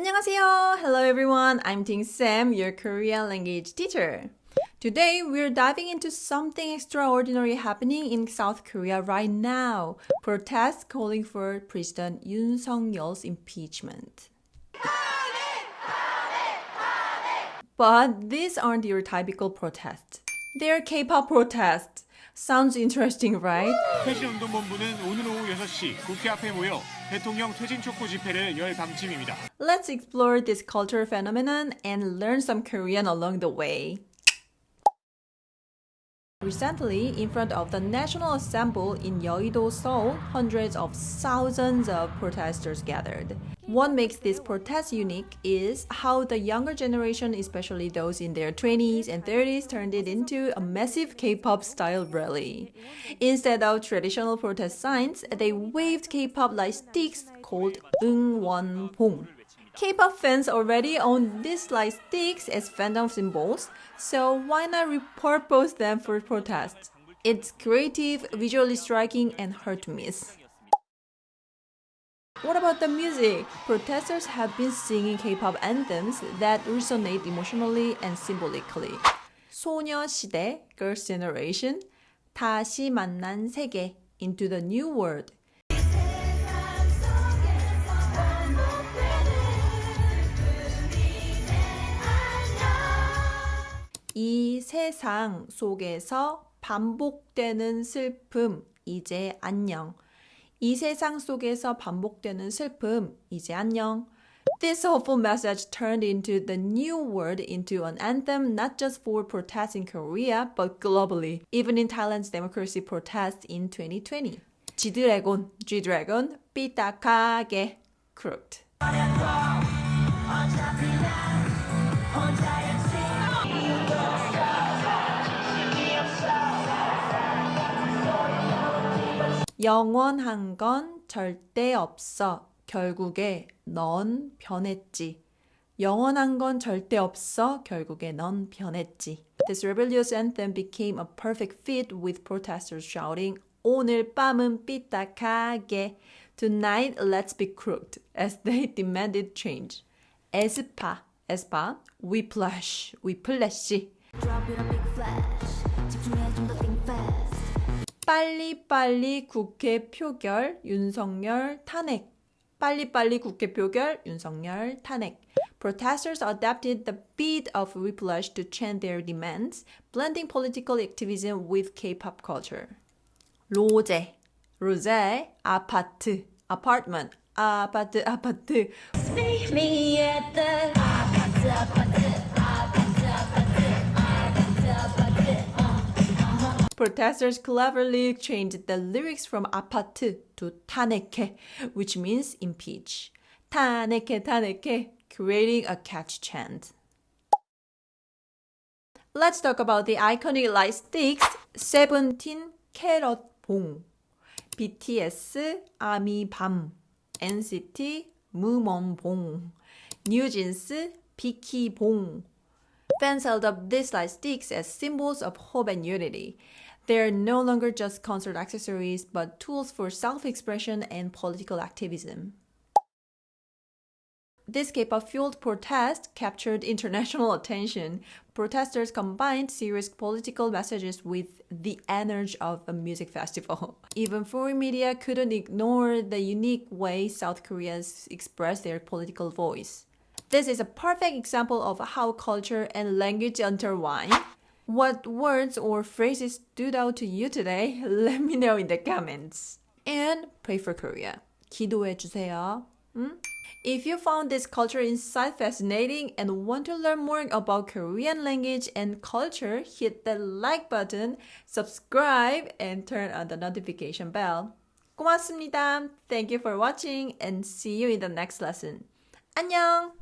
안녕하세요. Hello everyone. I'm Ting Sam, your Korean language teacher. Today, we're diving into something extraordinary happening in South Korea right now. Protests calling for President Yoon Suk-yeol's impeachment. But these aren't your typical protests. They're K-pop protests. Sounds interesting, right? 퇴진운동본부는 오늘 오후 6시 국회 앞에 모여 대통령 퇴진 촉구 집회를 열 방침입니다. Let's explore this cultural phenomenon and learn some Korean along the way. Recently, in front of the National Assembly in Yeouido, Seoul, hundreds of thousands of protesters gathered. What makes this protest unique is how the younger generation, especially those in their 20s and 30s, turned it into a massive K-pop style rally. Instead of traditional protest signs, they waved K-pop light sticks called 응원봉. K-pop fans already own these light sticks as fandom symbols, so why not repurpose them for protests? It's creative, visually striking, and hard to miss. What about the music? Protesters have been singing K-pop anthems that resonate emotionally and symbolically. 소녀시대, Girls' Generation, 다시 만난 세계, Into the New World. 이 세상 속에서 반복되는 슬픔, 이제 안녕. 이 세상 속에서 반복되는 슬픔, 이제 안녕. This hopeful message turned into the new word into an anthem not just for protests in Korea, but globally, even in Thailand's democracy protests in 2020. G-Dragon, 삐딱하게, crooked. 영원한 건 절대 없어. 결국에 넌 변했지. 영원한 건 절대 없어. 결국에 넌 변했지. This rebellious anthem became a perfect fit with protesters shouting 오늘 밤은 삐딱하게. Tonight let's be crooked as they demanded change. 에스파, whiplash. Drop it a big flash. 집중해 좀 더 think fast. 빨리빨리 국회 표결, 윤석열 탄핵. 빨리빨리 국회 표결, 윤석열 탄핵. Protesters adapted the beat of whiplash to chant their demands, blending political activism with K-pop culture. 로제, 아파트, apartment, 아파트. Meet me at the 아파트. Protesters cleverly changed the lyrics from 아파트 to 탄핵해, which means impeach. 탄핵해, creating a catchy chant. Let's talk about the iconic light sticks, Seventeen 캐럿 봉, BTS 아미 밤, NCT 무먼 봉, 뉴진스 비키 봉. Fans held up these light sticks as symbols of hope and unity. They're no longer just concert accessories, but tools for self-expression and political activism. This K-pop-fueled protest captured international attention. Protesters combined serious political messages with the energy of a music festival. Even foreign media couldn't ignore the unique way South Koreans express their political voice. This is a perfect example of how culture and language intertwine. What words or phrases stood out to you today? Let me know in the comments. And pray for Korea. 기도해 주세요. If you found this culture insight fascinating and want to learn more about Korean language and culture, hit the like button, subscribe, and turn on the notification bell. 고맙습니다. Thank you for watching and see you in the next lesson. 안녕!